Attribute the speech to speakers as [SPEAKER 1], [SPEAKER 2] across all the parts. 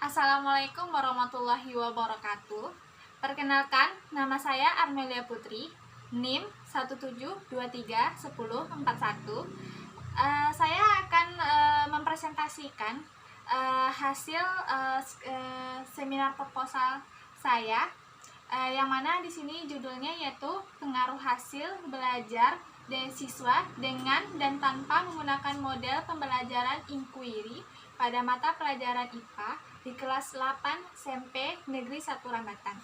[SPEAKER 1] Assalamualaikum warahmatullahi wabarakatuh. Perkenalkan, nama saya Armelia Putri, NIM 17231041. Saya akan mempresentasikan hasil seminar proposal saya, yang mana di sini judulnya yaitu pengaruh hasil belajar dari siswa dengan dan tanpa menggunakan model pembelajaran inquiry pada mata pelajaran IPA di kelas 8 SMP Negeri 1 Rambatan.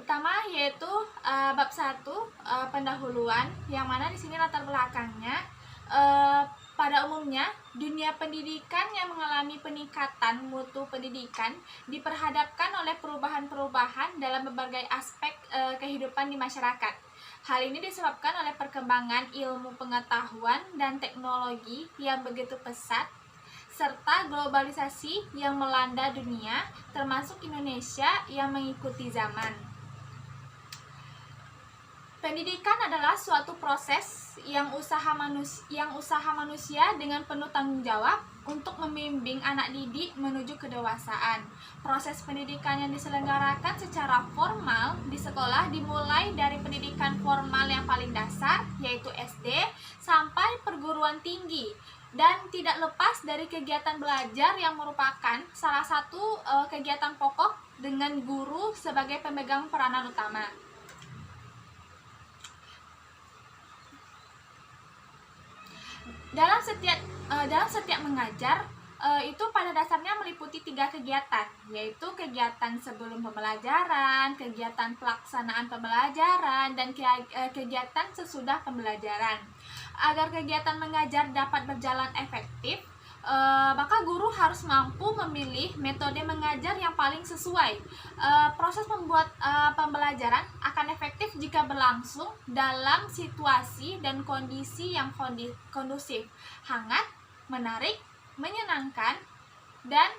[SPEAKER 1] Pertama yaitu bab 1 pendahuluan, yang mana di sini latar belakangnya pada umumnya dunia pendidikan yang mengalami peningkatan mutu pendidikan diperhadapkan oleh perubahan-perubahan dalam berbagai aspek kehidupan di masyarakat. Hal ini disebabkan oleh perkembangan ilmu pengetahuan dan teknologi yang begitu pesat, serta globalisasi yang melanda dunia, termasuk Indonesia yang mengikuti zaman. Pendidikan adalah suatu proses yang usaha manusia dengan penuh tanggung jawab untuk membimbing anak didik menuju kedewasaan. Proses pendidikan yang diselenggarakan secara formal di sekolah dimulai dari pendidikan formal yang paling dasar, yaitu SD, sampai perguruan tinggi, dan tidak lepas dari kegiatan belajar yang merupakan salah satu kegiatan pokok dengan guru sebagai pemegang peranan utama. Dalam setiap mengajar itu pada dasarnya meliputi 3 kegiatan, yaitu kegiatan sebelum pembelajaran, kegiatan pelaksanaan pembelajaran, dan kegiatan sesudah pembelajaran. Agar kegiatan mengajar dapat berjalan efektif, maka guru harus mampu memilih metode mengajar yang paling sesuai. Proses membuat pembelajaran akan efektif jika berlangsung dalam situasi dan kondisi yang kondusif, hangat, menarik, menyenangkan, dan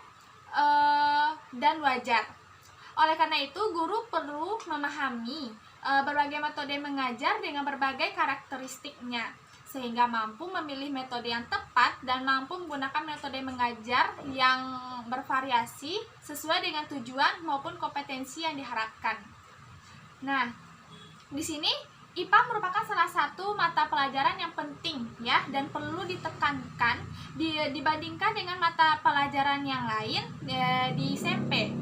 [SPEAKER 1] wajar. Oleh karena itu, guru perlu memahami berbagai metode mengajar dengan berbagai karakteristiknya, sehingga mampu memilih metode yang tepat dan mampu menggunakan metode mengajar yang bervariasi sesuai dengan tujuan maupun kompetensi yang diharapkan. Nah, di sini IPA merupakan salah satu mata pelajaran yang penting ya, dan perlu ditekankan dibandingkan dengan mata pelajaran yang lain di SMP.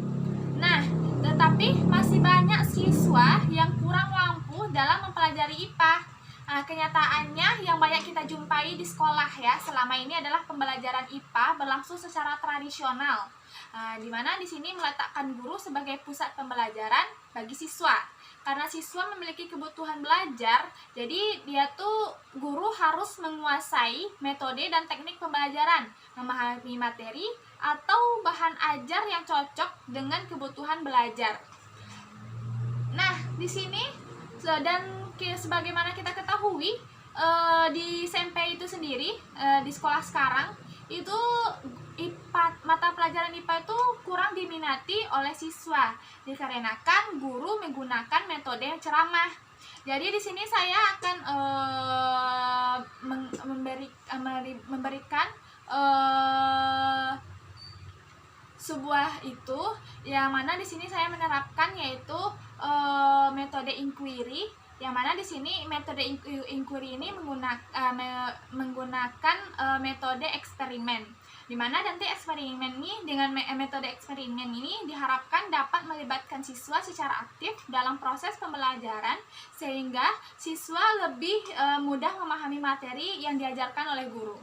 [SPEAKER 1] Nah, tetapi masih banyak siswa yang kurang mampu dalam mempelajari IPA. Kenyataannya yang banyak kita jumpai di sekolah ya selama ini adalah pembelajaran IPA berlangsung secara tradisional, di mana di sini meletakkan guru sebagai pusat pembelajaran bagi siswa. Karena siswa memiliki kebutuhan belajar, jadi guru harus menguasai metode dan teknik pembelajaran, memahami materi atau bahan ajar yang cocok dengan kebutuhan belajar. Nah, di sini dan sebagaimana kita ketahui di SMP itu sendiri, di sekolah sekarang itu mata pelajaran IPA itu kurang diminati oleh siswa dikarenakan guru menggunakan metode ceramah. Jadi di sini saya akan memberikan sebuah itu yang mana di sini saya menerapkan yaitu metode inquiry, yang mana di sini metode inquiry ini menggunakan metode eksperimen, di mana nanti eksperimen ini dengan metode eksperimen ini diharapkan dapat melibatkan siswa secara aktif dalam proses pembelajaran sehingga siswa lebih mudah memahami materi yang diajarkan oleh guru.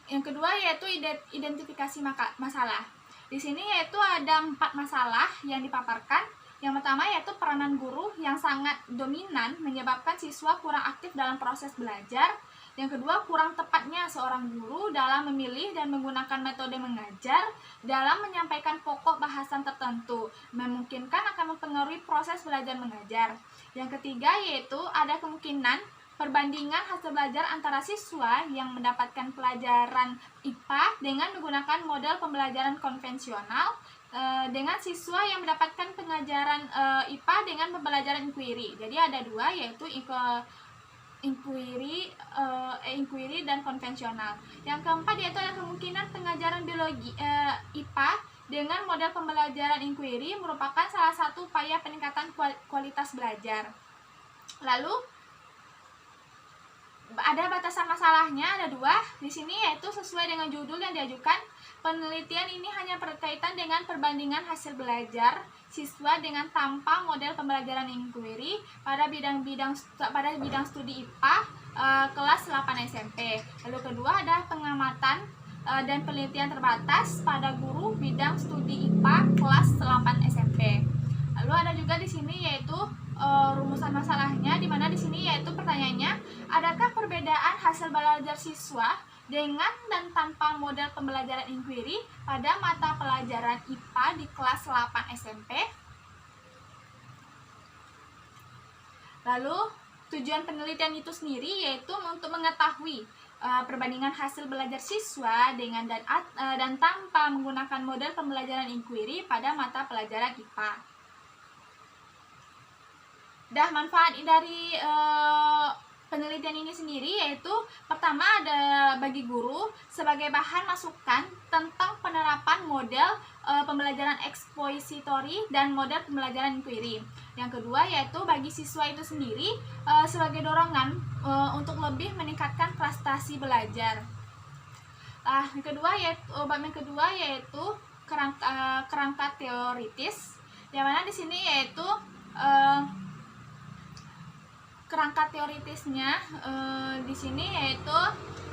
[SPEAKER 1] Yang kedua yaitu identifikasi masalah. Di sini yaitu ada 4 masalah yang dipaparkan. Yang pertama yaitu peranan guru yang sangat dominan menyebabkan siswa kurang aktif dalam proses belajar. Yang kedua, kurang tepatnya seorang guru dalam memilih dan menggunakan metode mengajar dalam menyampaikan pokok bahasan tertentu, memungkinkan akan mempengaruhi proses belajar mengajar. Yang ketiga yaitu ada kemungkinan perbandingan hasil belajar antara siswa yang mendapatkan pelajaran IPA dengan menggunakan model pembelajaran konvensional dengan siswa yang mendapatkan pengajaran IPA dengan pembelajaran inquiry. Jadi ada 2, yaitu inquiry dan konvensional. Yang keempat yaitu ada kemungkinan pengajaran biologi IPA dengan model pembelajaran inquiry merupakan salah satu upaya peningkatan kualitas belajar. Lalu ada batasan masalahnya, ada 2 di sini, yaitu sesuai dengan judul yang diajukan. Penelitian ini hanya berkaitan dengan perbandingan hasil belajar siswa dengan tanpa model pembelajaran inquiry pada bidang studi IPA kelas 8 SMP. Lalu kedua ada pengamatan dan penelitian terbatas pada guru bidang studi IPA kelas 8 SMP. Lalu ada juga di sini yaitu rumusan masalahnya, di mana di sini yaitu pertanyaannya, adakah perbedaan hasil belajar siswa dengan dan tanpa model pembelajaran inquiry pada mata pelajaran IPA di kelas 8 SMP? Lalu tujuan penelitian itu sendiri yaitu untuk mengetahui perbandingan hasil belajar siswa dengan dan tanpa menggunakan model pembelajaran inquiry pada mata pelajaran IPA. Manfaat dari penelitian ini sendiri yaitu pertama ada bagi guru sebagai bahan masukan tentang penerapan model pembelajaran expository dan model pembelajaran inquiry. Yang kedua yaitu bagi siswa itu sendiri sebagai dorongan untuk lebih meningkatkan prestasi belajar. Yang kedua yaitu kerangka teoritis, yang mana di sini yaitu kerangka teoritisnya di sini yaitu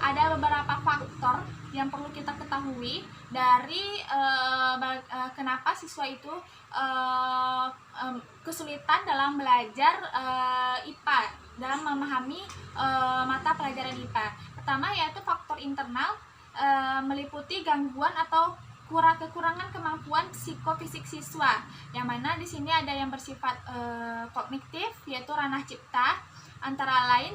[SPEAKER 1] ada beberapa faktor yang perlu kita ketahui dari kenapa siswa itu kesulitan dalam belajar IPA, dalam memahami mata pelajaran IPA. Pertama yaitu faktor internal, meliputi gangguan atau kekurangan kemampuan psikofisik siswa, yang mana di sini ada yang bersifat kognitif yaitu ranah cipta, antara lain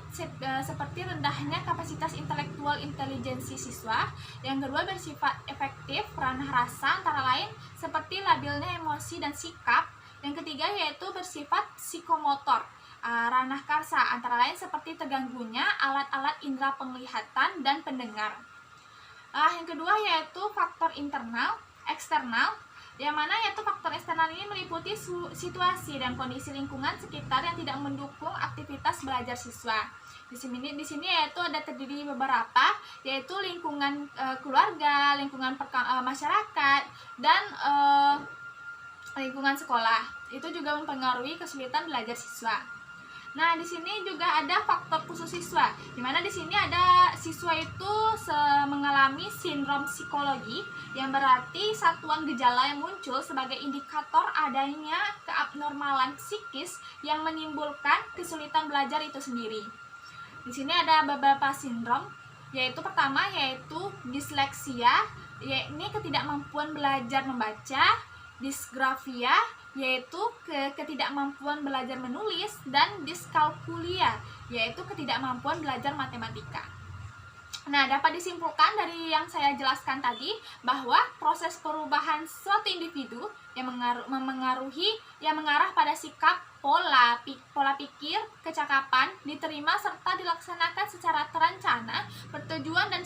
[SPEAKER 1] seperti rendahnya kapasitas intelektual intelijensi siswa. Yang kedua bersifat efektif, ranah rasa, antara lain seperti labilnya emosi dan sikap. Yang ketiga yaitu bersifat psikomotor, ranah karsa, antara lain seperti terganggunya alat-alat indera penglihatan dan pendengar. Yang kedua yaitu faktor internal, eksternal, yang mana yaitu faktor eksternal ini meliputi situasi dan kondisi lingkungan sekitar yang tidak mendukung aktivitas belajar siswa. Di sini yaitu ada terdiri beberapa, yaitu lingkungan keluarga, lingkungan masyarakat, dan lingkungan sekolah. Itu juga mempengaruhi kesulitan belajar siswa. Di sini juga ada faktor khusus siswa, di mana di sini ada siswa itu mengalami sindrom psikologi, yang berarti satuan gejala yang muncul sebagai indikator adanya keabnormalan psikis yang menimbulkan kesulitan belajar itu sendiri. Di sini ada beberapa sindrom, yaitu pertama yaitu disleksia, yakni ketidakmampuan belajar membaca, disgrafia, yaitu ketidakmampuan belajar menulis, dan diskalkulia, yaitu ketidakmampuan belajar matematika. Dapat disimpulkan dari yang saya jelaskan tadi bahwa proses perubahan suatu individu yang mengarah pada sikap, pola pikir, kecakapan, diterima serta dilaksanakan secara terencana, bertujuan dan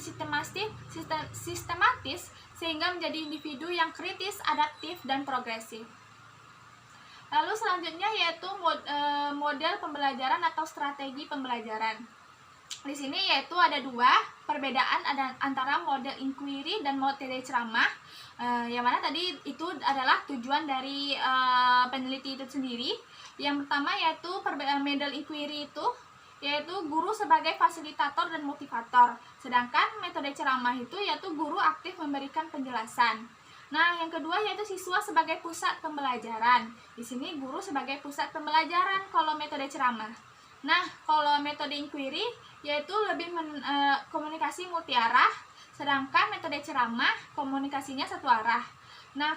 [SPEAKER 1] sistematis sehingga menjadi individu yang kritis, adaptif, dan progresif. Lalu selanjutnya yaitu model pembelajaran atau strategi pembelajaran. Di sini yaitu ada 2 perbedaan antara model inquiry dan metode ceramah, yang mana tadi itu adalah tujuan dari peneliti itu sendiri. Yang pertama yaitu model inquiry itu yaitu guru sebagai fasilitator dan motivator, sedangkan metode ceramah itu yaitu guru aktif memberikan penjelasan. Yang kedua yaitu siswa sebagai pusat pembelajaran. Di sini guru sebagai pusat pembelajaran kalau metode ceramah. Kalau metode inquiry yaitu lebih komunikasi multi arah, sedangkan metode ceramah komunikasinya satu arah.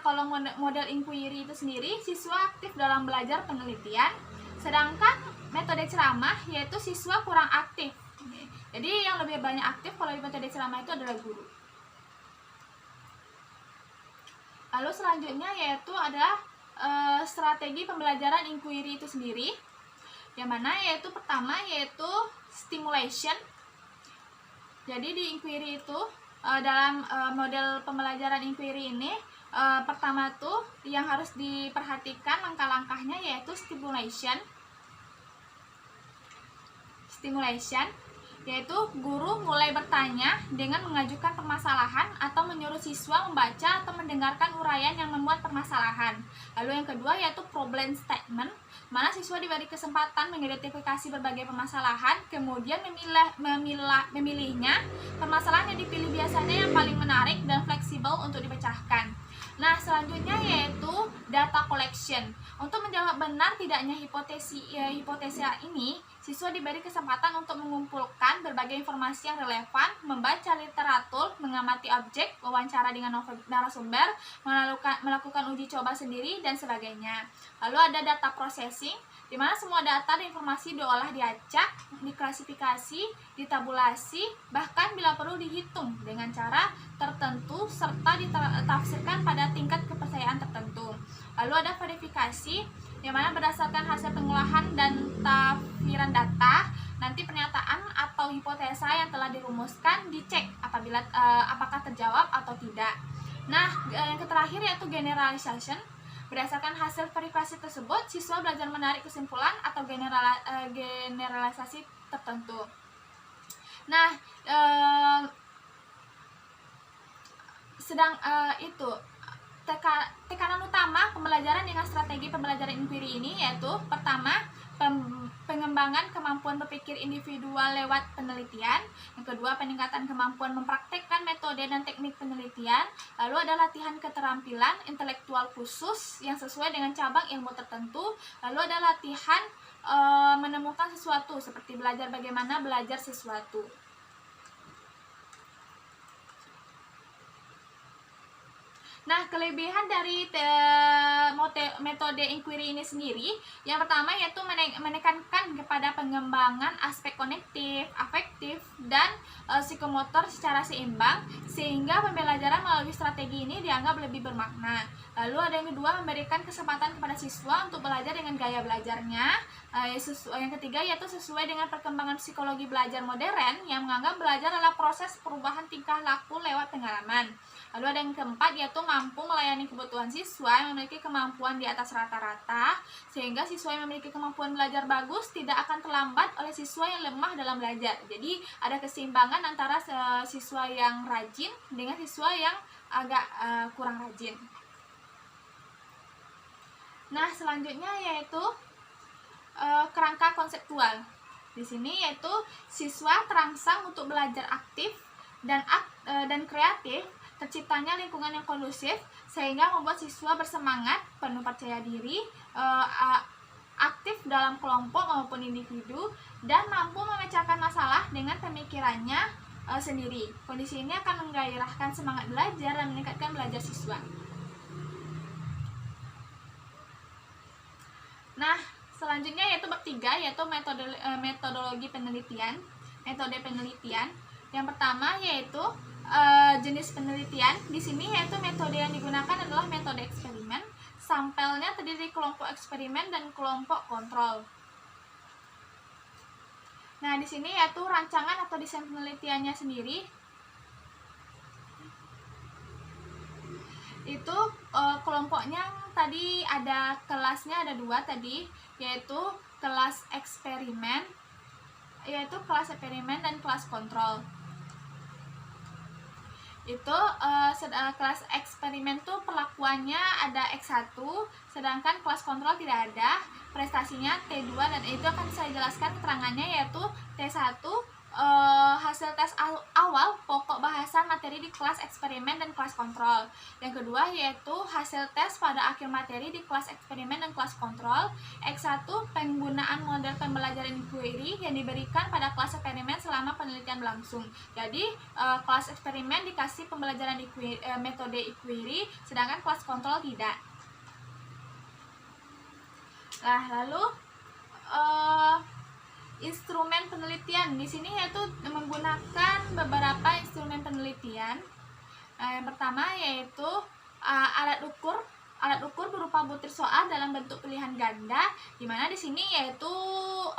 [SPEAKER 1] Kalau model inquiry itu sendiri siswa aktif dalam belajar penelitian, sedangkan metode ceramah yaitu siswa kurang aktif. Jadi yang lebih banyak aktif kalau di metode ceramah itu adalah guru. Lalu selanjutnya yaitu adalah strategi pembelajaran inquiry itu sendiri. yang mana yaitu pertama yaitu stimulation. Jadi di inquiry itu dalam model pembelajaran inquiry ini pertama tuh yang harus diperhatikan langkah-langkahnya yaitu stimulation, yaitu guru mulai bertanya dengan mengajukan permasalahan atau menyuruh siswa membaca atau mendengarkan uraian yang memuat permasalahan. Lalu yang kedua yaitu problem statement, mana siswa diberi kesempatan mengidentifikasi berbagai permasalahan, kemudian memilihnya. Permasalahan yang dipilih biasanya yang paling menarik dan fleksibel untuk dipecahkan. Nah, selanjutnya yaitu data collection. Untuk menjawab benar tidaknya hipotesa ini, siswa diberi kesempatan untuk mengumpulkan berbagai informasi yang relevan, membaca literatur, mengamati objek, wawancara dengan narasumber, melakukan uji coba sendiri, dan sebagainya. Lalu ada data processing, di mana semua data dan informasi diolah, diacak, diklasifikasi, ditabulasi, bahkan bila perlu dihitung dengan cara tertentu serta ditafsirkan pada tingkat kepercayaan tertentu. Lalu ada verifikasi, di mana berdasarkan hasil pengolahan dan tafsiran data, nanti pernyataan atau hipotesa yang telah dirumuskan dicek apakah terjawab atau tidak. Nah, yang terakhir yaitu generalization. Berdasarkan hasil verifikasi tersebut, siswa belajar menarik kesimpulan atau generalisasi tertentu. Nah, itu tekanan utama pembelajaran dengan strategi pembelajaran inquiry ini yaitu pertama, pengembangan kemampuan berpikir individual lewat penelitian. Yang kedua, peningkatan kemampuan mempraktekkan metode dan teknik penelitian. Lalu ada latihan keterampilan intelektual khusus yang sesuai dengan cabang ilmu tertentu. Lalu ada latihan menemukan sesuatu, seperti belajar bagaimana belajar sesuatu. Nah, kelebihan dari metode inquiry ini sendiri, yang pertama yaitu menekankan kepada pengembangan aspek kognitif, afektif, dan psikomotor secara seimbang, sehingga pembelajaran melalui strategi ini dianggap lebih bermakna. Lalu ada yang kedua, memberikan kesempatan kepada siswa untuk belajar dengan gaya belajarnya. Yang ketiga yaitu sesuai dengan perkembangan psikologi belajar modern yang menganggap belajar adalah proses perubahan tingkah laku lewat pengalaman. Lalu ada yang keempat yaitu mampu melayani kebutuhan siswa yang memiliki kemampuan di atas rata-rata, sehingga siswa yang memiliki kemampuan belajar bagus tidak akan terlambat oleh siswa yang lemah dalam belajar. Jadi ada keseimbangan antara siswa yang rajin dengan siswa yang agak kurang rajin. Nah, selanjutnya yaitu kerangka konseptual. Di sini yaitu siswa terangsang untuk belajar aktif dan kreatif. Terciptanya lingkungan yang kondusif sehingga membuat siswa bersemangat, penuh percaya diri, aktif dalam kelompok maupun individu, dan mampu memecahkan masalah dengan pemikirannya sendiri. Kondisi ini akan menggairahkan semangat belajar dan meningkatkan belajar siswa. Nah, selanjutnya yaitu bab 3 yaitu metodologi penelitian, metode penelitian. Yang pertama yaitu jenis penelitian. Di sini yaitu metode yang digunakan adalah metode eksperimen. Sampelnya terdiri dari kelompok eksperimen dan kelompok kontrol. Nah, di sini yaitu rancangan atau desain penelitiannya sendiri. Itu kelompoknya tadi ada kelasnya, ada 2 tadi, yaitu kelas eksperimen, dan kelas kontrol. Itu kelas eksperimen tuh perlakuannya ada X1, sedangkan kelas kontrol tidak ada, prestasinya T2, dan itu akan saya jelaskan keterangannya, yaitu T1 hasil tes awal pokok bahasan materi di kelas eksperimen dan kelas kontrol. Yang kedua yaitu hasil tes pada akhir materi di kelas eksperimen dan kelas kontrol. X1 penggunaan model pembelajaran inquiry yang diberikan pada kelas eksperimen selama penelitian berlangsung. Jadi kelas eksperimen dikasih pembelajaran metode inquiry, sedangkan kelas kontrol tidak. Nah, lalu instrumen penelitian di sini yaitu menggunakan beberapa instrumen penelitian. Yang pertama yaitu alat ukur alat ukur berupa butir soal dalam bentuk pilihan ganda, di mana di sini yaitu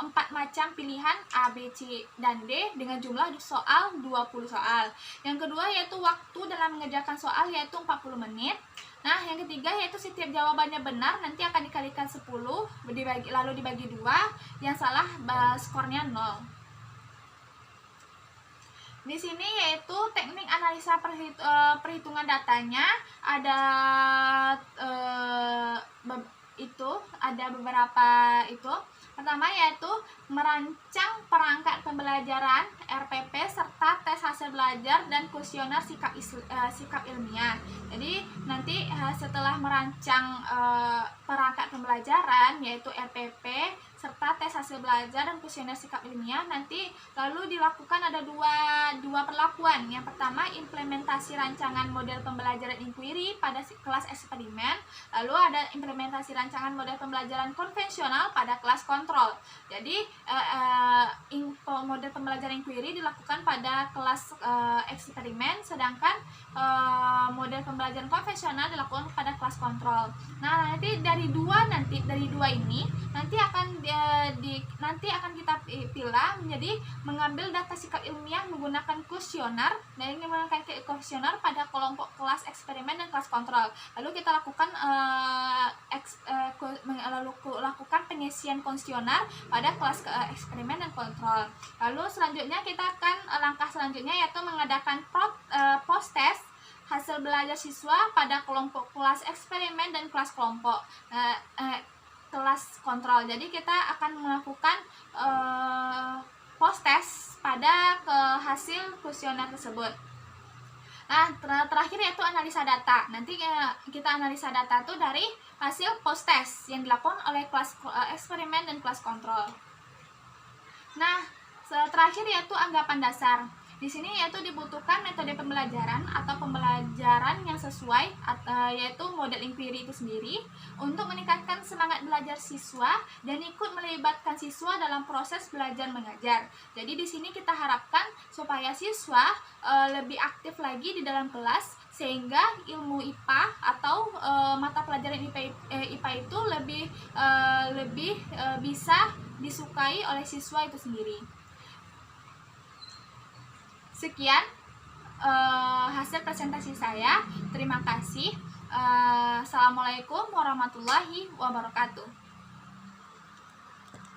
[SPEAKER 1] 4 macam pilihan A, B, C, dan D dengan jumlah soal 20 soal. Yang kedua yaitu waktu dalam mengerjakan soal yaitu 40 menit. Nah, yang ketiga yaitu setiap jawabannya benar nanti akan dikalikan 10 lalu dibagi 2, yang salah skornya 0. Di sini yaitu teknik analisa perhitungan datanya, ada ada beberapa itu. Pertama yaitu merancang perangkat pembelajaran RPP serta tes hasil belajar dan kuesioner sikap ilmiah. Jadi nanti setelah merancang perangkat pembelajaran yaitu RPP serta tes hasil belajar dan kuesioner sikap ilmiah, nanti lalu dilakukan ada dua perlakuan. Yang pertama implementasi rancangan model pembelajaran inquiry pada kelas eksperimen, lalu ada implementasi rancangan model pembelajaran konvensional pada kelas kontrol. Jadi model pembelajaran inquiry dilakukan pada kelas eksperimen, sedangkan model pembelajaran konvensional dilakukan pada kelas kontrol. Nah, nanti dari dua ini nanti akan kita pilih menjadi mengambil data sikap ilmiah menggunakan kuesioner dan menggunakan kuesioner pada kelompok kelas eksperimen dan kelas kontrol. Lalu kita lakukan lakukan pengisian kuesioner pada kelas eksperimen dan kontrol. Lalu selanjutnya langkah selanjutnya yaitu mengadakan post test hasil belajar siswa pada kelompok kelas eksperimen dan kelas kelas kontrol. Jadi kita akan melakukan post test pada hasil kuesioner tersebut. Nah, terakhir yaitu analisa data. Nanti kita analisa data itu dari hasil post test yang dilakukan oleh kelas eksperimen dan kelas kontrol. Nah, terakhir yaitu anggapan dasar. Di sini yaitu dibutuhkan metode pembelajaran atau pembelajaran yang sesuai yaitu model inquiry itu sendiri untuk meningkatkan semangat belajar siswa dan ikut melibatkan siswa dalam proses belajar mengajar. Jadi di sini kita harapkan supaya siswa lebih aktif lagi di dalam kelas sehingga ilmu IPA atau mata pelajaran IPA itu lebih bisa disukai oleh siswa itu sendiri. Sekian hasil presentasi saya. Terima kasih. Assalamualaikum warahmatullahi wabarakatuh.